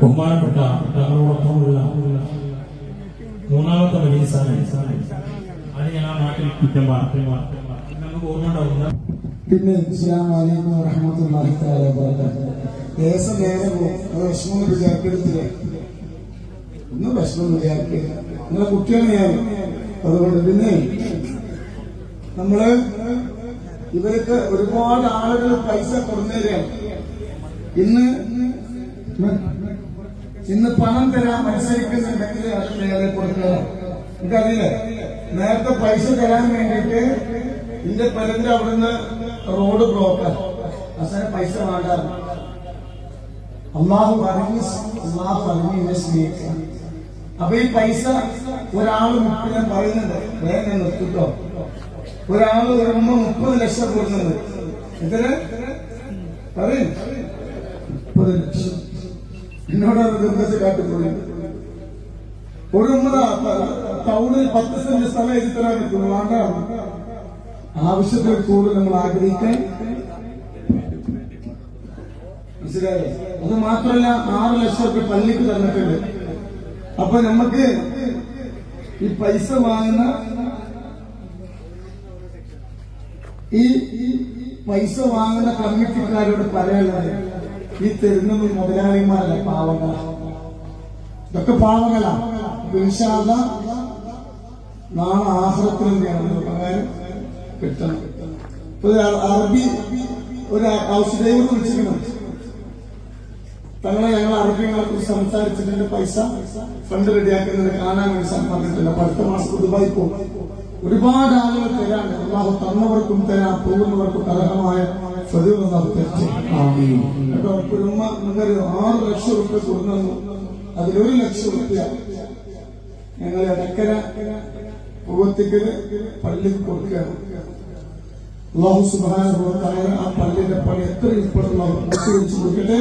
ബഹുമാനപ്പെട്ട തങ്ങളോടൊപ്പമുള്ള മൂന്നാമത്തെ മജീസാണ്. അത് ഞാൻ ആ നാട്ടിൽ കുറ്റം നമുക്ക് ഓർമ്മ ഉണ്ടാവുന്ന. പിന്നെ അസ്സലാമു അലൈക്കും വറഹ്മത്തുള്ളാഹി തആല വബറകാതുഹു. ദേശം നേരെ പോകും. അത് വിഷമം വിചാരിക്കരുത്തില്ല, ഒന്നും വിഷമം വിചാരിക്കില്ല. നിങ്ങളെ കുട്ടികളെയാണ്. അതുകൊണ്ട് പിന്നെ നമ്മള് ഇവർക്ക് ഒരുപാട് ആളുകൾ പൈസ കൊടുന്നേരാണ്. ഇന്ന് പണം തരാൻ മത്സരിക്കുന്നുണ്ടെങ്കിൽ അത് നേരെ കൊടുക്കുക. എനിക്കറിയില്ലേ, നേരത്തെ പൈസ തരാൻ വേണ്ടിയിട്ട് എന്റെ പെരന്റെ അവിടുന്ന് റോഡ് ബ്ലോക്കാണ്. അവസാനം പൈസ വേണ്ട. അള്ളാഹു പറഞ്ഞ് എന്നെ സ്നേഹിക്കുക. അപ്പൊ ഈ പൈസ ഒരാള് ഞാൻ പറയുന്നുണ്ട്, വേഗം നിർത്തിട്ടോ. ഒരാള് വരുമ്പോ 30 ലക്ഷം കൊടുക്കുന്നുണ്ട്. ഇതിന് പറയും 30 ലക്ഷം. എന്നോടാണ് നിർദ്ദേശം കാട്ടിപ്പോയി. ഒരു ടൗണിൽ 10 സെന്റ് സ്ഥലം എഴുതി തരാൻ പറ്റുള്ളൂ. വേണ്ട, ആവശ്യത്തിൽ കൂടുതൽ നമ്മൾ ആഗ്രഹിക്കാൻ. മനസ്സിലായോ? അത് മാത്രമല്ല, 6 ലക്ഷം രൂപ പള്ളിക്ക് തന്നിട്ടുണ്ട്. അപ്പൊ നമുക്ക് ഈ പൈസ വാങ്ങുന്ന കമ്മിറ്റിക്കാരോട് പറയാനുള്ളത്, ഈ തരുന്നത് മുതലാളിമാരല്ല, പാവങ്ങളാണ്. ഇതൊക്കെ പാവങ്ങളാണ്. ഇൻഷാ അല്ലാഹ് നാളെ ആഖിറത്തിൽ പ്രകാരം കിട്ടണം. അറബി ഒരു ഔഷധവും വിളിച്ചിരിക്കണം. തങ്ങളെ ഞങ്ങൾ അറബികളെ കുറിച്ച് സംസാരിച്ചിട്ടുണ്ട്. പൈസ ഫണ്ട് റെഡിയാക്കുന്നത് കാണാൻ വേണ്ടി പറഞ്ഞിട്ടില്ല. അടുത്ത മാസം ദുബായി പോകും. ഒരുപാട് ആളുകൾ തരാണ്ട്. അള്ളാഹു തന്നവർക്കും തരാം, പോകുന്നവർക്കും കലഹമായ ഒരു ഉമ്മ നിങ്ങൾ 6 ലക്ഷം രൂപ കൊടുക്കുന്നു. അതിൽ1 ലക്ഷം രൂപ ഞങ്ങൾ ഇടക്കര പൂവത്തിക്കല് പള്ളിക്ക് കൊടുക്കുകയാണ്. അല്ലാഹു സുബ്ഹാനഹു വ തആല ആ പള്ളിയുടെ പണി എത്ര ഇപ്പോഴുള്ള പൂർത്തീകരിച്ചു കൊടുക്കട്ടെ.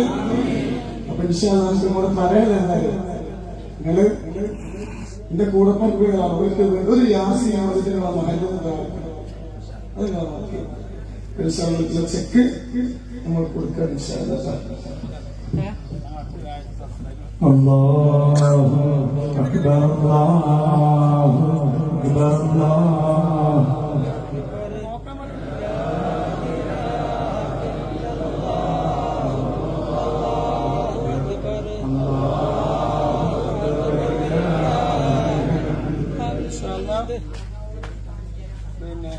അപ്പൊ ഇൻഷാ അല്ലാഹ് നമുക്ക് ഇവിടെ പറയാനെന്തായാലും നിങ്ങള് എന്റെ കൂടപ്പുറപ്പുകളാണ്. അവർക്ക് ഒരു യാസിനുള്ള അത് ചെക്ക് നമ്മൾ കൊടുക്കാൻ ഇൻഷാ അല്ലാഹ്. അല്ലാഹു അക്ബർ അല്ലാഹു അക്ബർ അല്ലാഹു പിന്നെ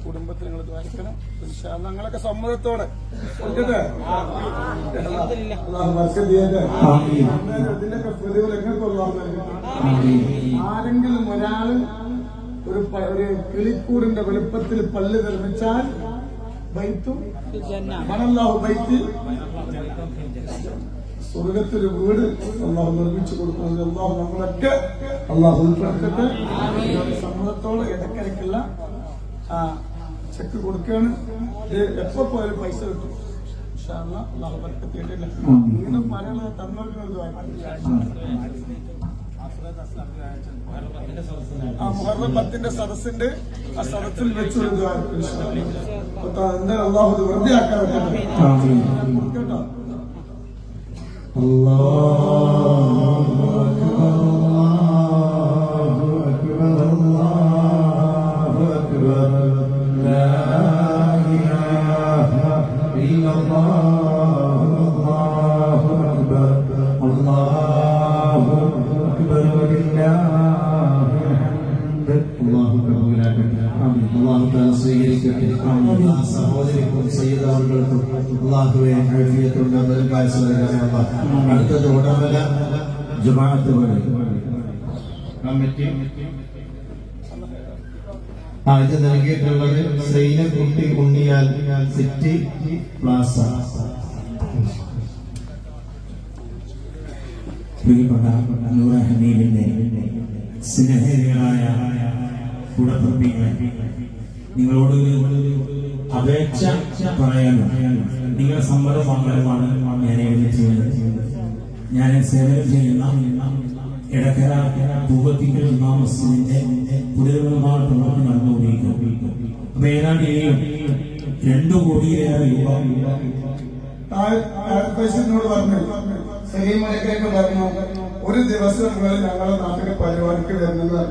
കുടുംബത്തിൽ നിങ്ങൾ ദ്വാരിക്കണം. ഞങ്ങളൊക്കെ സമ്മതത്തോടെ ഇതിനൊക്കെ ആരെങ്കിലും ഒരാള് ഒരു കിളിക്കൂടിന്റെ വലുപ്പത്തിൽ പള്ളി നിർമ്മിച്ചാൽ ബൈത്തും അല്ലാഹു ബൈത്ത്, സ്വർഗത്തൊരു വീട് അള്ളാഹു നിർമ്മിച്ചു കൊടുക്കുന്നത്. അള്ളാഹു നമ്മളൊക്കെ അള്ളാഹു ഉൾപ്പെടുത്തട്ടെ. സമ്മതത്തോടെ ഇടയ്ക്കിടയ്ക്കുള്ള ചെക്ക് കൊടുക്കുകയാണ്. എപ്പോ പോയാലും പൈസ കിട്ടും. അള്ളാഹു ബർക്കത്തിയിട്ടില്ല. ഇങ്ങനെ പറയാനുള്ളത് തന്നോർക്കുന്നത് മുഹറം 10 സദസ്സിന്റെ ആ സദസ്സിൽ വെച്ച് അള്ളാഹു വെറുതെ ആക്കാൻ കേട്ടോ. സഹോദരിക്കും സയ്യിദാവർക്കും അല്ലാഹുവേ ആഫിയത്തുള്ള അടുത്തത് ഉടമല ജമാഅത്ത് കമ്മിറ്റി ഇത് നൽകിയിട്ടുള്ളത് ശ്രീനക്കുട്ടി ഉണ്ണിയാൽ സിറ്റി പ്ലാസ. പ്രിയപ്പെട്ട നൂറ ഹബീബിന്റെ സ്നേഹിതരായ കൂടപ്പിറപ്പികളെ, നിങ്ങളോട് അപേക്ഷ പറയാനും നിങ്ങളുടെ സമ്മതം വാങ്ങലുമാണ് ഞാൻ ചെയ്യുന്നത്. ഞാൻ സേവനം ചെയ്യുന്ന എടക്കര പൂവത്തിക്കൽ ഇമാം മസ്ജിദിന്റെ പുനർനിർമ്മാണ പ്രവർത്തനം നടന്നുകൊണ്ടിരിക്കും. അപ്പൊ ഏതാണ്ട് 2 കോടിയിലേറെ രൂപ പൈസനോട് പറഞ്ഞു, സലീമലക്കൊക്കെ പറഞ്ഞു, ഒരു ദിവസം നിങ്ങൾ ഞങ്ങളുടെ നാട്ടിലെ പരിപാടിക്ക് വരുന്നത്.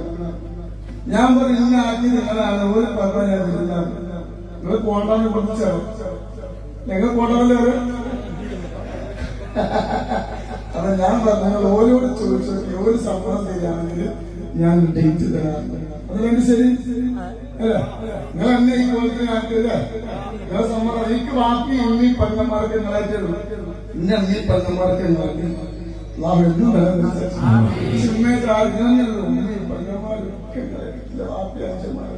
ഞാൻ പറഞ്ഞു, ഇന്ന ആക്കി നിങ്ങളാണ് ഒരു പരിപാടി ഞാൻ വരുന്നത്, നിങ്ങൾ പോണ്ടെന്ന് കുറച്ചാണ് നിങ്ങൾ പോണ്ടല്ലോ. അപ്പൊ ഞാൻ പറഞ്ഞു, ഓരോട് ചോദിച്ചു ഒരു സമ്മതം തരികയാണെങ്കിൽ ഞാൻ ഡേറ്റ് തരാം. അതുകൊണ്ട് ശരി അല്ല, നിങ്ങൾ എന്നെ ഈ കോലത്തിന് ആക്കിയല്ലേ, നിങ്ങളെ സമ്മതം. എനിക്ക് ബാക്കി ഉമ്മി പെണ്ണന്മാർക്ക് നിങ്ങളായിട്ടുള്ളൂ, എന്റെ അമ്മി പെണ്ണന്മാർക്ക് നിങ്ങളാക്കി എന്നും ഉമ്മി പെണ്ണന്മാരൊക്കെ ബാക്കി അഞ്ചന്മാർ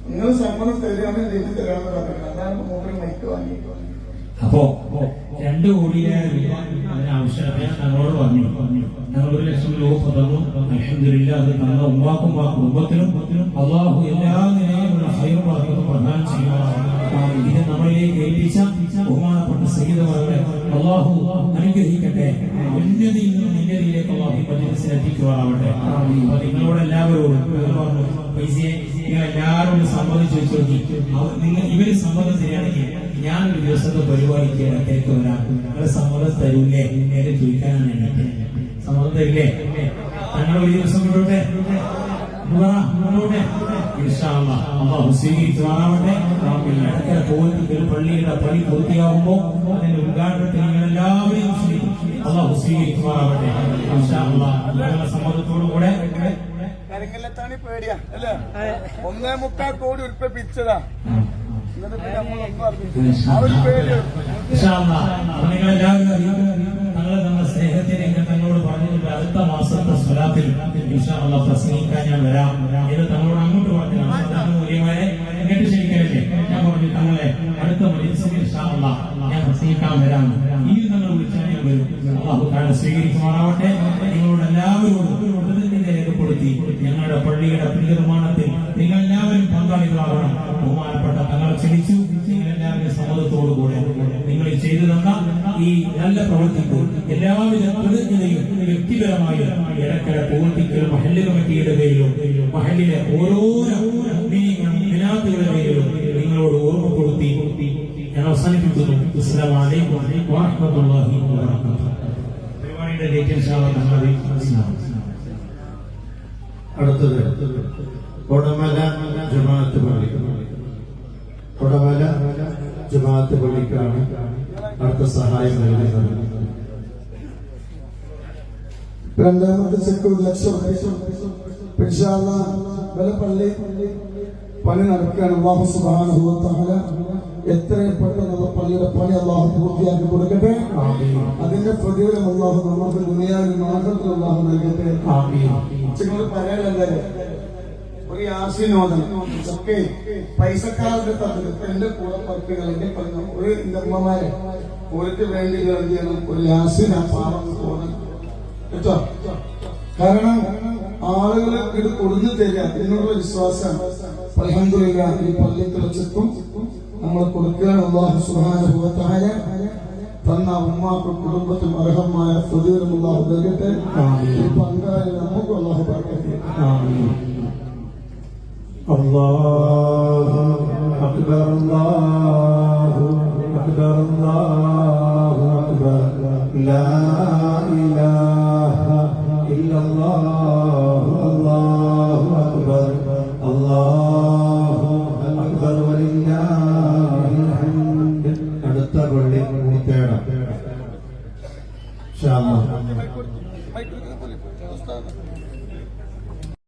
നിങ്ങൾ സമ്മതം തരികയാണെങ്കിൽ ഡേറ്റ് തരാമെന്ന് പറഞ്ഞു. അതാണ് മൂപ്പര് മൈക്ക് വാങ്ങി. അപ്പോ 2 കോടിയിലേറെ രൂപ അതിനാവശ്യമായ ഞങ്ങളോട് പറഞ്ഞു. ഞങ്ങൾ 1 ലക്ഷം രൂപ തന്നു. അൽഹംദുലില്ലാ, അത് ഞങ്ങളുടെ ഉമ്മാക്കും കുടുംബത്തിനും അള്ളാഹു എല്ലാ നിലയിലുള്ള ഹൈറും ബറക്കത്തും പ്രദാനം ചെയ്യുവാനാണ്. ഇത് നമ്മളിലേക്ക് ഏൽപ്പിച്ച ബഹുമാനപ്പെട്ട സയ്യിദുമാരെ അള്ളാഹു അനുഗ്രഹിക്കട്ടെ. ഉന്നതിയിൽ നിന്നും നിന്നതിയിലേക്ക് അള്ളാഹു എത്തിക്കുവാനാവട്ടെ. അപ്പൊ നിങ്ങളോട് എല്ലാവരോടും പറഞ്ഞു, പൈസയെ നിങ്ങൾ എല്ലാവരോടും സമ്മതിച്ചു വെച്ചു നോക്കി. നിങ്ങൾ ഇവര് സമ്മതം തരികയാണെങ്കിൽ ഞാനൊരു ദിവസത്തെ പരിപാടിക്ക് ഇടത്തേക്ക് വരാം, നിങ്ങളെ സമ്മതം തരൂല്ലേ നേരെ ചോദിക്കാനാണ് എന്നെ. സമ്മതം തരില്ലേ? ഞങ്ങൾ ഒരു ദിവസം വിടോട്ടെ, അള്ളാഹു സ്വീകരിക്കുവാനാവട്ടെ. ഇടയ്ക്കര പോലീസ് പള്ളിയുടെ പണി പൂർത്തിയാകുമ്പോ അതിന്റെ ഉദ്ഘാടനത്തിൽ നിങ്ങൾ എല്ലാവരെയും അള്ളാഹു സ്വീകരിക്കുവാനാവട്ടെ. ഞങ്ങളുടെ സമ്മതത്തോടുകൂടെ കരിങ്കല്ലത്താണ് പേടിയാ അല്ലേ, 1.25 കോടി ഉൽപ്പിച്ചതാ. നമ്മുടെ സ്നേഹത്തിന് തങ്ങളോട് പറഞ്ഞിട്ടുണ്ട്, അടുത്ത മാസത്തെ സ്വലാത്തിൽ പ്രസംഗിക്കാൻ ഞാൻ വരാം ഇത് തങ്ങളോട് അങ്ങോട്ട് പറഞ്ഞു. മൂല്യമാരെ കേട്ട് ശരിക്കല്ലേ, ഞാൻ പറഞ്ഞു തങ്ങളെ അടുത്ത മജിലിസിൽ ഞാൻ പ്രസംഗിക്കാൻ വരാം, ഈ നിങ്ങൾ വിളിച്ചാൽ ഞാൻ വരും. അള്ളാഹു താങ്കൾ സ്വീകരിക്കുമാറാവട്ടെ. നിങ്ങളോട് എല്ലാവരോടും രേഖപ്പെടുത്തി ഞങ്ങളുടെ പള്ളിയുടെ പുനർനിർമ്മാണത്തിൽ നിങ്ങൾ എല്ലാവരും പങ്കാളികളാകണം. ബഹുമാനപ്പെട്ട തങ്ങളെ ക്ഷണിച്ചു. നിങ്ങളെല്ലാവരും സമ്മതത്തോടുകൂടെ നിങ്ങൾ ചെയ്തു തന്ന ഈ നല്ല പ്രവൃത്തിക്ക് എല്ലാവിധ പ്രതിജ്ഞതയും വ്യക്തിപരമായി ഇടക്കര പൂർത്തിക്കൽ മഹല്ല് കമ്മിറ്റിയുടെ പേരിലും മഹല്ലിലെ ഓരോരോ വിനാത്തുകളുടെ പേരിലും നിങ്ങളോട് ഓർമ്മപ്പെടുത്തി ഞാൻ അവസാനിപ്പിക്കുന്നു. അസ്സലാമു അലൈക്കും വറഹ്മത്തുള്ളാഹി വബറകാതുഹു. പരിപാടിയുടെ ഡേറ്റ് ഇൻഷാ അല്ലാഹ് നമ്മൾ മനസ്സിലാവും. അടുത്തത് കൊടമല ജമാഅത്ത് പള്ളി. കൊടമല ജമാഅത്ത് പള്ളിക്കാണ് അടുത്ത സഹായം നൽകുന്നത്. 2ാമത്തെ ചെക്ക് 1 ലക്ഷം പള്ളി പണി നടക്കുകയാണ്. അല്ലാഹു സുബ്ഹാനഹു വ തആല എത്രയും പെട്ടെന്ന് പള്ളിയുടെ പണി അല്ലാഹു പൂർത്തിയാക്കി കൊടുക്കട്ടെ. അതിന്റെ പ്രതിഫലം അല്ലാഹു നമുക്ക് ദുനിയാവിലും ആഖിറത്തിലും അല്ലാഹു നൽകട്ടെ. നിങ്ങൾ പറയാനല്ലേ ഒരു യാസീനോദനം ഒക്കെ പൈസക്കാരുടെ തമ്മിൽ എന്റെ കൂടെ പറ്റുകൾ എന്റെ പറഞ്ഞു ഒരു അമ്മമാരെ ഓർക്ക് വേണ്ടി എന്ത് ചെയ്യണം, ഒരു യാസീന പാഠം പോകണം കേട്ടോ. കാരണം ആളുകൾ ഇത് കൊടുത്തു തരിക എന്നുള്ള വിശ്വാസം അൽഹംദുലില്ലാഹ് ഈ പള്ളിക്കുള്ള ചെക്കും നമ്മൾ കൊടുക്കുകയാണ്. അല്ലാഹു സുബ്ഹാനഹു വ തആല തന്ന ഉമ്മാക്കും കുടുംബത്തിനും അർഹമായ പ്രതിഫലം അല്ലാഹു നൽകട്ടെ. ഈ പങ്കാളി നമുക്ക് അല്ലാഹു ബർക്കത്ത്. അല്ലാഹു അക്ബർ അല്ലാഹു അക്ബർ അല്ലാഹു അക്ബർ ലാ ഇലാഹ ഇല്ലല്ലാഹു അല്ലാഹു അക്ബർ അല്ലാഹു അക്ബർ വലില്ലാഹിൽ ഹംദ്. അടുത്ത പള്ളി പൂർത്തിയാക്കണം ഇൻഷാ അല്ലാഹ്.